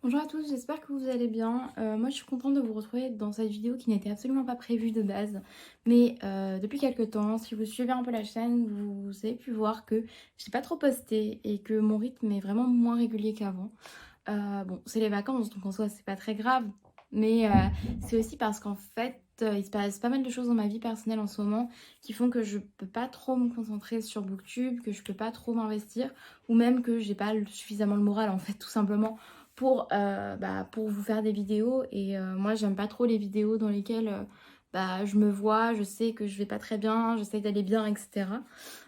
Bonjour à tous, j'espère que vous allez bien. Moi je suis contente de vous retrouver dans cette vidéo qui n'était absolument pas prévue de base. Mais depuis quelques temps, si vous suivez un peu la chaîne, vous avez pu voir que je n'ai pas trop posté et que mon rythme est vraiment moins régulier qu'avant. Bon, c'est les vacances, donc en soi c'est pas très grave. Mais c'est aussi parce qu'en fait, il se passe pas mal de choses dans ma vie personnelle en ce moment qui font que je peux pas trop me concentrer sur Booktube, que je peux pas trop m'investir, ou même que j'ai pas suffisamment le moral en fait, tout simplement pour vous faire des vidéos. Et moi j'aime pas trop les vidéos dans lesquelles je me vois, je sais que je vais pas très bien, j'essaye d'aller bien, etc.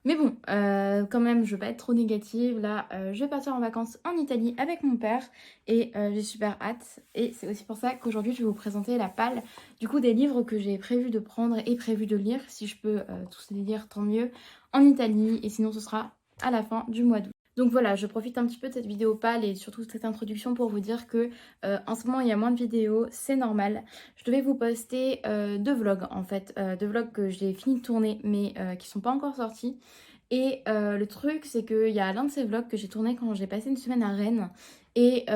Mais bon, quand même, je vais pas être trop négative. Là, je vais partir en vacances en Italie avec mon père et j'ai super hâte. Et c'est aussi pour ça qu'aujourd'hui, je vais vous présenter la palle du coup des livres que j'ai prévu de prendre et prévu de lire. Si je peux tous les lire, tant mieux, en Italie. Et sinon, ce sera à la fin du mois d'août. Donc voilà, je profite un petit peu de cette vidéo pâle et surtout de cette introduction pour vous dire que en ce moment il y a moins de vidéos, c'est normal. Je devais vous poster deux vlogs en fait, deux vlogs que j'ai fini de tourner mais qui sont pas encore sortis. Et le truc c'est qu'il y a l'un de ces vlogs que j'ai tourné quand j'ai passé une semaine à Rennes. Et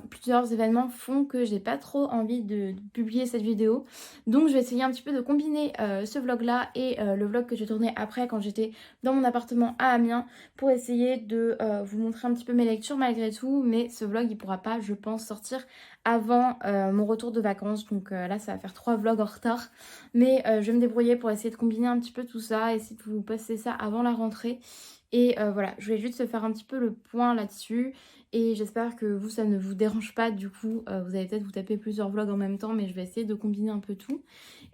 plusieurs événements font que j'ai pas trop envie de publier cette vidéo. Donc je vais essayer un petit peu de combiner ce vlog là et le vlog que j'ai tourné après quand j'étais dans mon appartement à Amiens pour essayer de vous montrer un petit peu mes lectures malgré tout. Mais ce vlog il pourra pas, je pense, sortir avant mon retour de vacances. Donc là ça va faire 3 vlogs en retard. Mais je vais me débrouiller pour essayer de combiner un petit peu tout ça, essayer de vous poster ça avant la rentrée. Et voilà, je voulais juste se faire un petit peu le point là-dessus. Et j'espère que vous, ça ne vous dérange pas. Du coup, vous allez peut-être vous taper plusieurs vlogs en même temps, mais je vais essayer de combiner un peu tout.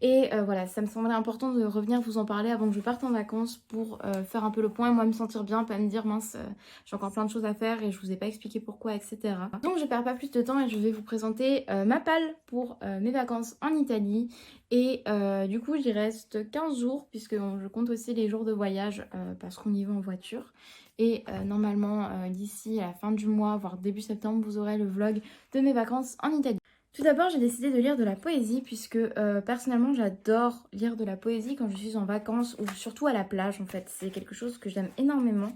Et voilà, ça me semblait important de revenir vous en parler avant que je parte en vacances pour faire un peu le point et moi me sentir bien, pas me dire mince, j'ai encore plein de choses à faire et je vous ai pas expliqué pourquoi, etc. Donc je perds pas plus de temps et je vais vous présenter ma palle pour mes vacances en Italie. Et du coup, j'y reste 15 jours puisque je compte aussi les jours de voyage parce qu'on y va en voiture. Et normalement, d'ici à la fin du mois, voire début septembre, vous aurez le vlog de mes vacances en Italie. Tout d'abord, j'ai décidé de lire de la poésie puisque personnellement, j'adore lire de la poésie quand je suis en vacances ou surtout à la plage en fait. C'est quelque chose que j'aime énormément.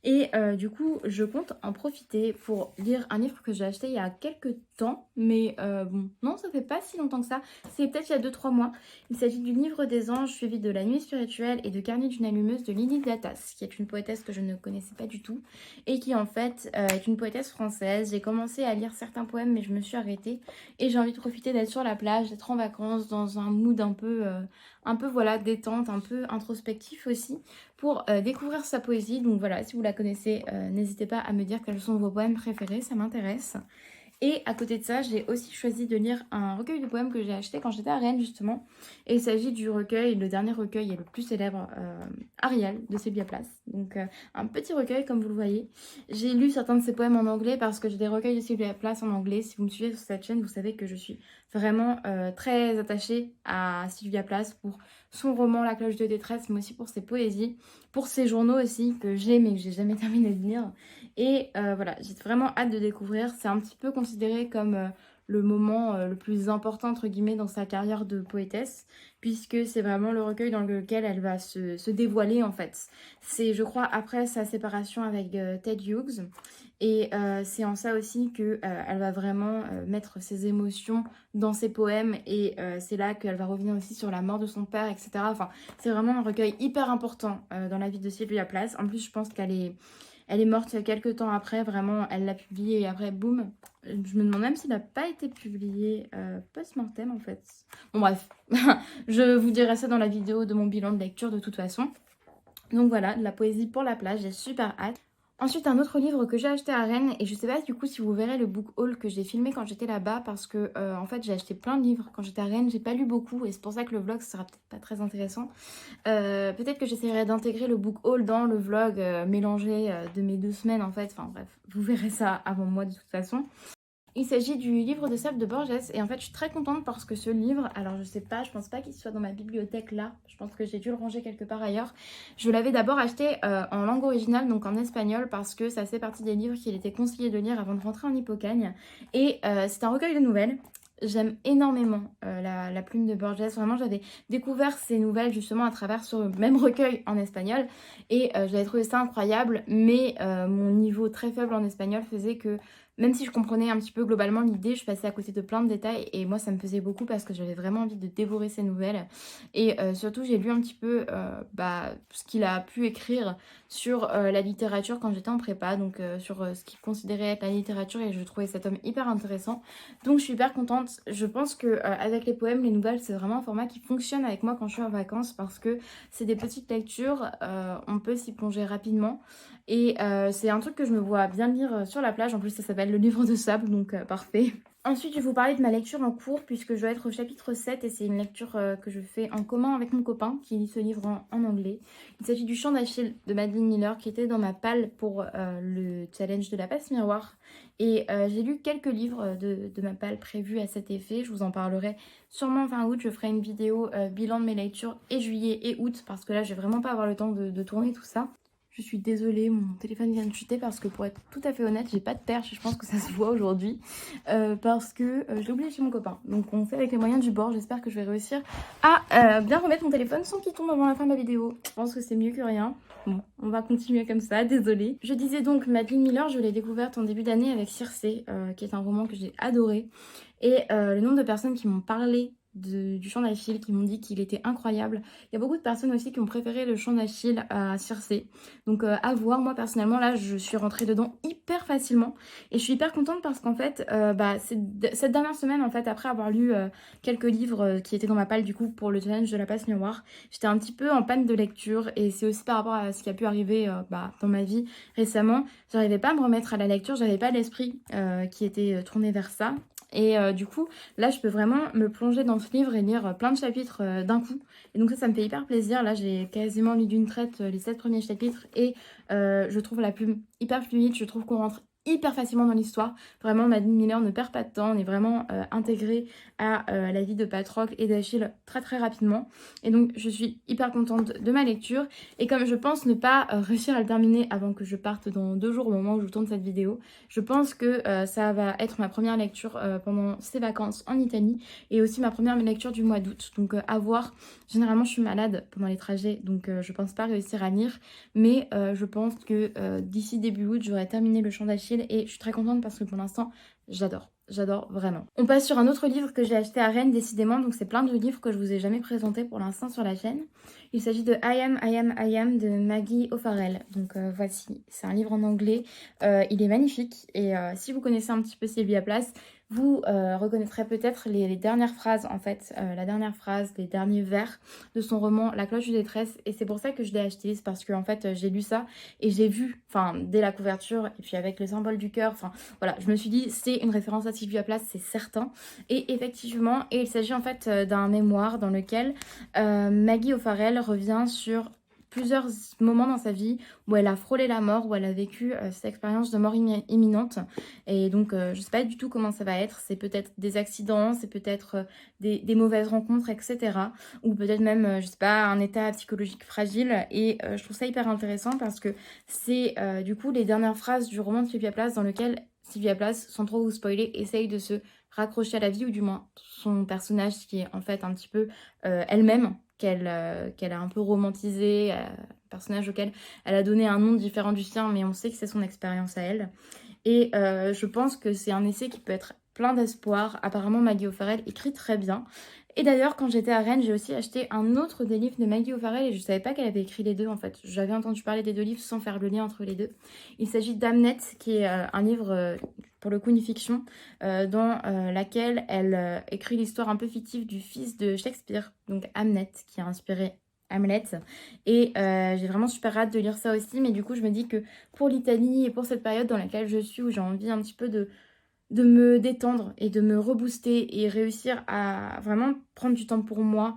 Et du coup, je compte en profiter pour lire un livre que j'ai acheté il y a quelques temps. Mais bon, non, ça fait pas si longtemps que ça. C'est peut-être il y a 2 3 mois. Il s'agit du livre des anges suivi de La nuit spirituelle et de Carnet d'une allumeuse de Lily Datas, qui est une poétesse que je ne connaissais pas du tout et qui en fait est une poétesse française. J'ai commencé à lire certains poèmes mais je me suis arrêtée. Et j'ai envie de profiter d'être sur la plage, d'être en vacances, dans un mood un peu voilà, détente, un peu introspectif aussi, pour découvrir sa poésie. Donc voilà, si vous la connaissez, n'hésitez pas à me dire quels sont vos poèmes préférés, ça m'intéresse. Et à côté de ça, j'ai aussi choisi de lire un recueil de poèmes que j'ai acheté quand j'étais à Rennes justement. Et il s'agit du recueil, le dernier recueil et le plus célèbre, Ariel de Sylvia Plath. Donc un petit recueil comme vous le voyez. J'ai lu certains de ses poèmes en anglais parce que j'ai des recueils de Sylvia Plath en anglais. Si vous me suivez sur cette chaîne, vous savez que je suis vraiment très attachée à Sylvia Plath pour son roman La cloche de détresse, mais aussi pour ses poésies, pour ses journaux aussi que j'ai mais que j'ai jamais terminé de lire. Et voilà, j'ai vraiment hâte de découvrir. C'est un petit peu considéré comme le moment le plus important, entre guillemets, dans sa carrière de poétesse, puisque c'est vraiment le recueil dans lequel elle va se dévoiler, en fait. C'est, je crois, après sa séparation avec Ted Hughes. Et c'est en ça aussi que elle va vraiment mettre ses émotions dans ses poèmes. Et c'est là qu'elle va revenir aussi sur la mort de son père, etc. Enfin, c'est vraiment un recueil hyper important dans la vie de Sylvia Plath. En plus, je pense elle est morte quelques temps après, vraiment, elle l'a publié et après, boum. Je me demande même s'il n'a pas été publié post-mortem en fait. Bon bref, je vous dirai ça dans la vidéo de mon bilan de lecture de toute façon. Donc voilà, de la poésie pour la plage, j'ai super hâte. Ensuite, un autre livre que j'ai acheté à Rennes, et je sais pas du coup si vous verrez le book haul que j'ai filmé quand j'étais là-bas, parce que en fait j'ai acheté plein de livres quand j'étais à Rennes, j'ai pas lu beaucoup, et c'est pour ça que le vlog sera peut-être pas très intéressant. Peut-être que j'essaierai d'intégrer le book haul dans le vlog mélangé de mes 2 semaines en fait, enfin bref, vous verrez ça avant moi de toute façon. Il s'agit du livre de Sèvres de Borges et en fait je suis très contente parce que ce livre, alors je sais pas, je pense pas qu'il soit dans ma bibliothèque là, je pense que j'ai dû le ranger quelque part ailleurs. Je l'avais d'abord acheté en langue originale, donc en espagnol, parce que ça fait partie des livres qu'il était conseillé de lire avant de rentrer en Hippocagne. Et c'est un recueil de nouvelles. J'aime énormément la plume de Borges. Vraiment, j'avais découvert ces nouvelles justement à travers ce même recueil en espagnol. Et j'avais trouvé ça incroyable. Mais mon niveau très faible en espagnol faisait que Même si je comprenais un petit peu globalement l'idée, je passais à côté de plein de détails et moi ça me faisait beaucoup parce que j'avais vraiment envie de dévorer ces nouvelles. Et surtout j'ai lu un petit peu ce qu'il a pu écrire sur la littérature quand j'étais en prépa, donc sur ce qu'il considérait être la littérature et je trouvais cet homme hyper intéressant. Donc je suis hyper contente. Je pense que avec les poèmes, les nouvelles, c'est vraiment un format qui fonctionne avec moi quand je suis en vacances parce que c'est des petites lectures, on peut s'y plonger rapidement. Et c'est un truc que je me vois bien lire sur la plage. En plus, ça s'appelle Le Livre de Sable, donc parfait. Ensuite, je vais vous parler de ma lecture en cours puisque je dois être au chapitre 7 et c'est une lecture que je fais en commun avec mon copain qui lit ce livre en anglais. Il s'agit du Chant d'Achille de Madeline Miller qui était dans ma palle pour le challenge de la passe miroir. Et j'ai lu quelques livres de ma palle prévus à cet effet. Je vous en parlerai sûrement fin août. Je ferai une vidéo bilan de mes lectures et juillet et août parce que là, je vais vraiment pas avoir le temps de tourner tout ça. Je suis désolée, mon téléphone vient de chuter parce que pour être tout à fait honnête, j'ai pas de perche et je pense que ça se voit aujourd'hui parce que je l'ai oublié chez mon copain. Donc on fait avec les moyens du bord, j'espère que je vais réussir à bien remettre mon téléphone sans qu'il tombe avant la fin de la vidéo. Je pense que c'est mieux que rien. Bon, on va continuer comme ça, désolée. Je disais donc Madeline Miller, je l'ai découverte en début d'année avec Circé, qui est un roman que j'ai adoré. Et le nombre de personnes qui m'ont parlé du Chant d'Achille, qui m'ont dit qu'il était incroyable. Il y a beaucoup de personnes aussi qui ont préféré le Chant d'Achille à Circé. Donc à voir, moi personnellement là je suis rentrée dedans hyper facilement et je suis hyper contente parce qu'en fait cette dernière semaine en fait après avoir lu quelques livres qui étaient dans ma palle du coup pour le challenge de la passe miroir, j'étais un petit peu en panne de lecture et c'est aussi par rapport à ce qui a pu arriver dans ma vie récemment. J'arrivais pas à me remettre à la lecture, j'avais pas l'esprit qui était tourné vers ça. Et du coup, là, je peux vraiment me plonger dans ce livre et lire plein de chapitres d'un coup. Et donc ça me fait hyper plaisir. Là, j'ai quasiment lu d'une traite les 7 premiers chapitres et je trouve la plume hyper fluide. Je trouve qu'on rentre hyper facilement dans l'histoire. Vraiment, Madeline Miller ne perd pas de temps. On est vraiment intégré à la vie de Patrocle et d'Achille très très rapidement. Et donc, je suis hyper contente de ma lecture. Et comme je pense ne pas réussir à le terminer avant que je parte dans 2 jours au moment où je tourne cette vidéo, je pense que ça va être ma première lecture pendant ces vacances en Italie et aussi ma première lecture du mois d'août. Donc à voir. Généralement, je suis malade pendant les trajets, donc je pense pas réussir à lire. Mais je pense que d'ici début août, j'aurai terminé le Chant d'Achille et je suis très contente parce que pour l'instant, j'adore. J'adore vraiment. On passe sur un autre livre que j'ai acheté à Rennes décidément, donc c'est plein de livres que je vous ai jamais présentés pour l'instant sur la chaîne. Il s'agit de I Am de Maggie O'Farrell. Donc voici, c'est un livre en anglais, il est magnifique et si vous connaissez un petit peu Sylvia Plath, vous reconnaîtrez peut-être les dernières phrases en fait, la dernière phrase, les derniers vers de son roman La Cloche de détresse et c'est pour ça que je l'ai acheté, c'est parce que en fait j'ai lu ça et j'ai vu, enfin dès la couverture et puis avec le symbole du cœur, enfin voilà, je me suis dit c'est une référence à Sylvia Plath, c'est certain. Et effectivement, et il s'agit en fait d'un mémoire dans lequel Maggie O'Farrell revient sur plusieurs moments dans sa vie où elle a frôlé la mort, où elle a vécu cette expérience de mort imminente. Et donc, je sais pas du tout comment ça va être. C'est peut-être des accidents, c'est peut-être des mauvaises rencontres, etc. Ou peut-être même, je sais pas, un état psychologique fragile. Et je trouve ça hyper intéressant parce que c'est du coup les dernières phrases du roman de Sylvia Plath dans lequel Sylvia Plath, sans trop vous spoiler, essaye de se raccrocher à la vie, ou du moins son personnage qui est en fait un petit peu elle-même, qu'elle a un peu romantisé, personnage auquel elle a donné un nom différent du sien, mais on sait que c'est son expérience à elle. Et je pense que c'est un essai qui peut être plein d'espoir. Apparemment, Maggie O'Farrell écrit très bien. Et d'ailleurs, quand j'étais à Rennes, j'ai aussi acheté un autre des livres de Maggie O'Farrell et je ne savais pas qu'elle avait écrit les deux en fait. J'avais entendu parler des 2 livres sans faire le lien entre les deux. Il s'agit d'Hamnet, qui est un livre, pour le coup une fiction, dans laquelle elle écrit l'histoire un peu fictive du fils de Shakespeare, donc Hamnet, qui a inspiré Hamlet. Et j'ai vraiment super hâte de lire ça aussi, mais du coup je me dis que pour l'Italie et pour cette période dans laquelle je suis où j'ai envie un petit peu de me détendre et de me rebooster et réussir à vraiment prendre du temps pour moi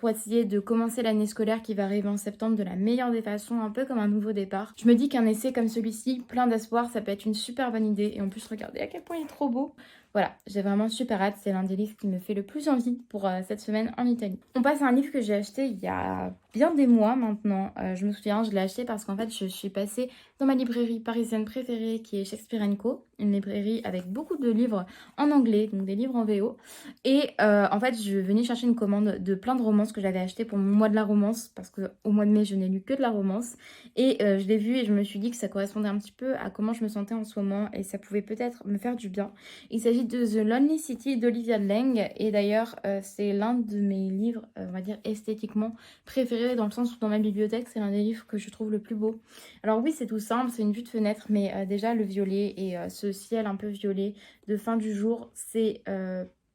pour essayer de commencer l'année scolaire qui va arriver en septembre de la meilleure des façons, un peu comme un nouveau départ. Je me dis qu'un essai comme celui-ci, plein d'espoir, ça peut être une super bonne idée et en plus regardez à quel point il est trop beau. Voilà, j'ai vraiment super hâte, c'est l'un des livres qui me fait le plus envie pour cette semaine en Italie. On passe à un livre que j'ai acheté il y a bien des mois maintenant. Je me souviens, je l'ai acheté parce qu'en fait, je suis passée dans ma librairie parisienne préférée qui est Shakespeare Co. Une librairie avec beaucoup de livres en anglais, donc des livres en VO. Et en fait, je venais chercher une commande de plein de romances que j'avais achetées pour mon mois de la romance parce qu'au mois de mai, je n'ai lu que de la romance. Et je l'ai vu et je me suis dit que ça correspondait un petit peu à comment je me sentais en ce moment et ça pouvait peut-être me faire du bien. Il s'agit de The Lonely City d'Olivia Lang et d'ailleurs c'est l'un de mes livres, on va dire esthétiquement préférés dans le sens où dans ma bibliothèque c'est l'un des livres que je trouve le plus beau. Alors oui c'est tout simple, c'est une vue de fenêtre mais déjà le violet et ce ciel un peu violet de fin du jour c'est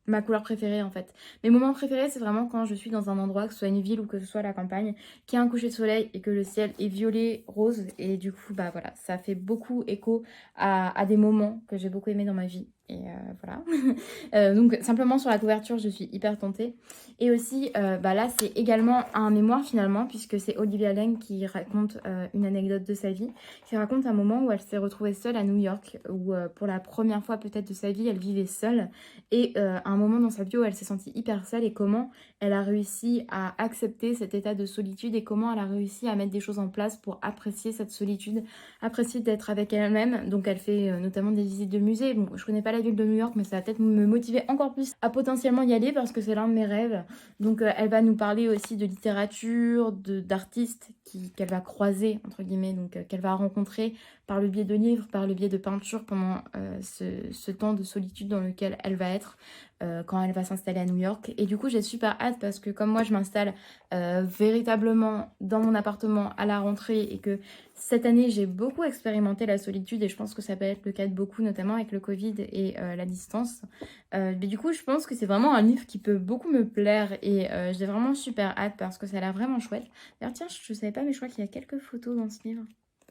ma couleur préférée en fait. Mes moments préférés c'est vraiment quand je suis dans un endroit, que ce soit une ville ou que ce soit la campagne, qui a un coucher de soleil et que le ciel est violet rose et du coup bah voilà ça fait beaucoup écho à des moments que j'ai beaucoup aimés dans ma vie. Et voilà. Donc simplement sur la couverture, je suis hyper tentée. Et aussi, bah là, c'est également un mémoire finalement, puisque c'est Olivia Lang qui raconte une anecdote de sa vie, qui raconte un moment où elle s'est retrouvée seule à New York, où pour la première fois peut-être de sa vie, elle vivait seule. Et un moment dans sa vie où elle s'est sentie hyper seule et comment elle a réussi à accepter cet état de solitude et comment elle a réussi à mettre des choses en place pour apprécier cette solitude, apprécier d'être avec elle-même. Donc elle fait notamment des visites de musées. Bon, je connais pas la ville de New York, mais ça va peut-être me motiver encore plus à potentiellement y aller parce que c'est l'un de mes rêves. Donc elle va nous parler aussi de littérature, d'artistes qu'elle va croiser, entre guillemets, donc qu'elle va rencontrer par le biais de livres, par le biais de peintures pendant ce temps de solitude dans lequel elle va être quand elle va s'installer à New York. Et du coup, j'ai super hâte parce que comme moi, je m'installe véritablement dans mon appartement à la rentrée et que cette année, j'ai beaucoup expérimenté la solitude et je pense que ça peut être le cas de beaucoup, notamment avec le Covid et la distance. Mais du coup, je pense que c'est vraiment un livre qui peut beaucoup me plaire et j'ai vraiment super hâte parce que ça a l'air vraiment chouette. D'ailleurs, tiens, je savais pas, mais je crois qu'il y a quelques photos dans ce livre.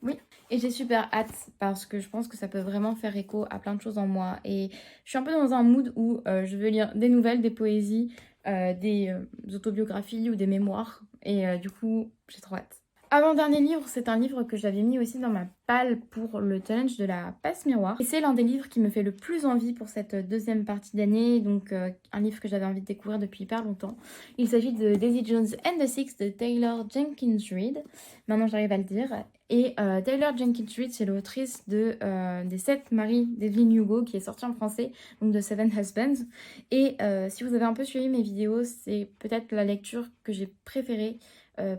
Oui, et j'ai super hâte parce que je pense que ça peut vraiment faire écho à plein de choses en moi. Et je suis un peu dans un mood où je veux lire des nouvelles, des poésies, des autobiographies ou des mémoires. Et du coup, j'ai trop hâte. Avant-dernier livre, c'est un livre que j'avais mis aussi dans ma palle pour le challenge de la passe miroir. Et c'est l'un des livres qui me fait le plus envie pour cette deuxième partie d'année, donc un livre que j'avais envie de découvrir depuis hyper longtemps. Il s'agit de Daisy Jones and the Six de Taylor Jenkins Reid. Maintenant j'arrive à le dire. Et Taylor Jenkins Reid, c'est l'autrice des 7 maris d'Evelyn Hugo qui est sortie en français, donc de Seven Husbands. Et si vous avez un peu suivi mes vidéos, c'est peut-être la lecture que j'ai préférée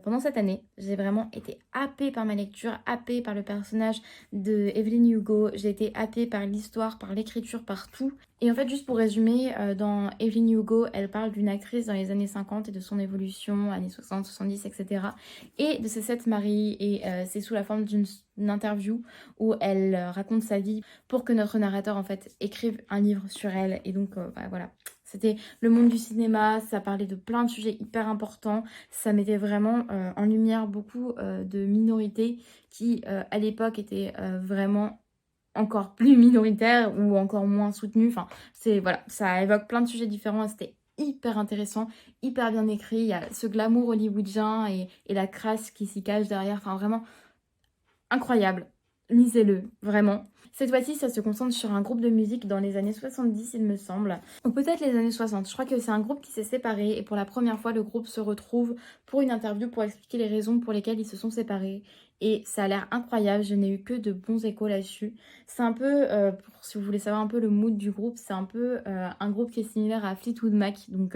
pendant cette année. J'ai vraiment été happée par ma lecture, happée par le personnage de Evelyn Hugo. J'ai été happée par l'histoire, par l'écriture, par tout. Et en fait, juste pour résumer, dans Evelyn Hugo, elle parle d'une actrice dans les années 50 et de son évolution, années 60, 70, etc. Et de ses 7 maris. Et c'est sous la forme d'une interview où elle raconte sa vie pour que notre narrateur, en fait, écrive un livre sur elle. Et donc, bah, voilà. C'était le monde du cinéma, ça parlait de plein de sujets hyper importants, ça mettait vraiment en lumière beaucoup de minorités qui à l'époque étaient vraiment encore plus minoritaires ou encore moins soutenues. Enfin, c'est voilà, ça évoque plein de sujets différents et c'était hyper intéressant, hyper bien écrit. Il y a ce glamour hollywoodien et la crasse qui s'y cache derrière. Enfin, vraiment incroyable. Lisez-le, vraiment. Cette fois-ci, ça se concentre sur un groupe de musique dans les années 70, il me semble. Ou peut-être les années 60. Je crois que c'est un groupe qui s'est séparé et pour la première fois, le groupe se retrouve pour une interview pour expliquer les raisons pour lesquelles ils se sont séparés. Et ça a l'air incroyable, je n'ai eu que de bons échos là-dessus. C'est un peu, si vous voulez savoir un peu le mood du groupe, c'est un peu un groupe qui est similaire à Fleetwood Mac. Donc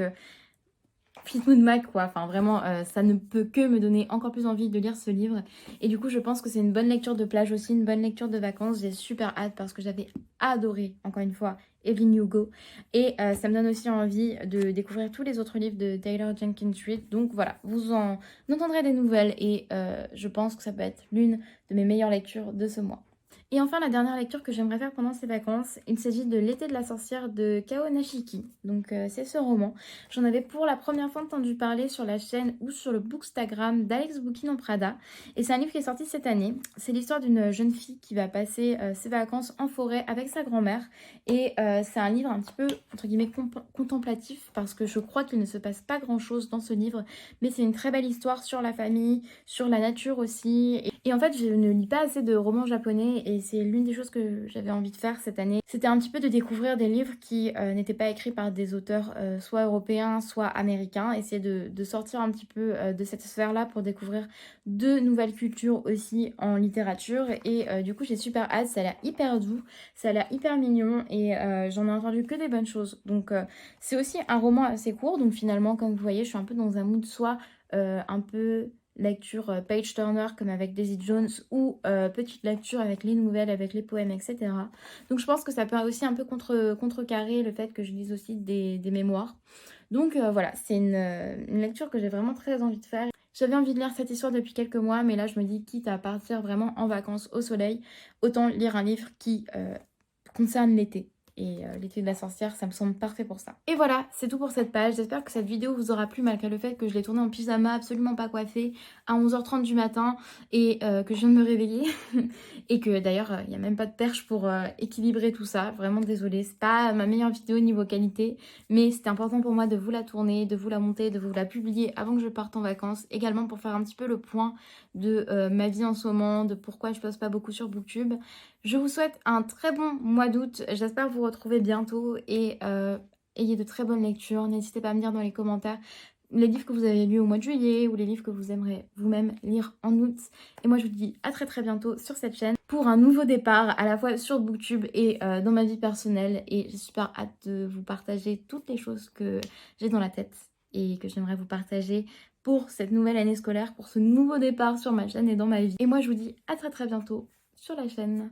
Fleetwood Mac quoi, enfin vraiment ça ne peut que me donner encore plus envie de lire ce livre et du coup je pense que c'est une bonne lecture de plage aussi, une bonne lecture de vacances. J'ai super hâte parce que j'avais adoré encore une fois Evelyn Hugo et ça me donne aussi envie de découvrir tous les autres livres de Taylor Jenkins Reid, donc voilà, vous en entendrez des nouvelles et je pense que ça peut être l'une de mes meilleures lectures de ce mois. Et enfin, la dernière lecture que j'aimerais faire pendant ces vacances, il s'agit de L'été de la sorcière de Kao Nashiki. Donc c'est ce roman. J'en avais pour la première fois entendu parler sur la chaîne ou sur le bookstagram d'Alex Bouquin en Prada. Et c'est un livre qui est sorti cette année. C'est l'histoire d'une jeune fille qui va passer ses vacances en forêt avec sa grand-mère. Et c'est un livre un petit peu, entre guillemets, contemplatif parce que je crois qu'il ne se passe pas grand-chose dans ce livre. Mais c'est une très belle histoire sur la famille, sur la nature aussi. Et en fait, je ne lis pas assez de romans japonais et et c'est l'une des choses que j'avais envie de faire cette année. C'était un petit peu de découvrir des livres qui n'étaient pas écrits par des auteurs soit européens, soit américains. Essayer de sortir un petit peu de cette sphère-là pour découvrir de nouvelles cultures aussi en littérature. Et du coup, j'ai super hâte. Ça a l'air hyper doux, ça a l'air hyper mignon et j'en ai entendu que des bonnes choses. Donc, c'est aussi un roman assez court. Donc, finalement, comme vous voyez, je suis un peu dans un mood soit un peu lecture page turner comme avec Daisy Jones ou petite lecture avec les nouvelles, avec les poèmes, etc. Donc je pense que ça peut aussi un peu contrecarrer le fait que je lise aussi des mémoires. Donc voilà, c'est une lecture que j'ai vraiment très envie de faire. J'avais envie de lire cette histoire depuis quelques mois, mais là je me dis, quitte à partir vraiment en vacances au soleil, autant lire un livre qui concerne l'été. Et l'été de la sorcière, ça me semble parfait pour ça. Et voilà, c'est tout pour cette page. J'espère que cette vidéo vous aura plu malgré le fait que je l'ai tournée en pyjama, absolument pas coiffée, à 11h30 du matin et que je viens de me réveiller. Et que d'ailleurs, il n'y a même pas de perche pour équilibrer tout ça. Vraiment désolée, c'est pas ma meilleure vidéo niveau qualité, mais c'était important pour moi de vous la tourner, de vous la monter, de vous la publier avant que je parte en vacances. Également pour faire un petit peu le point de ma vie en ce moment, de pourquoi je poste pas beaucoup sur Booktube. Je vous souhaite un très bon mois d'août. J'espère vous retrouver bientôt et ayez de très bonnes lectures. N'hésitez pas à me dire dans les commentaires les livres que vous avez lus au mois de juillet ou les livres que vous aimeriez vous-même lire en août. Et moi, je vous dis à très très bientôt sur cette chaîne pour un nouveau départ à la fois sur Booktube et dans ma vie personnelle. Et j'ai super hâte de vous partager toutes les choses que j'ai dans la tête et que j'aimerais vous partager pour cette nouvelle année scolaire, pour ce nouveau départ sur ma chaîne et dans ma vie. Et moi, je vous dis à très très bientôt sur la chaîne.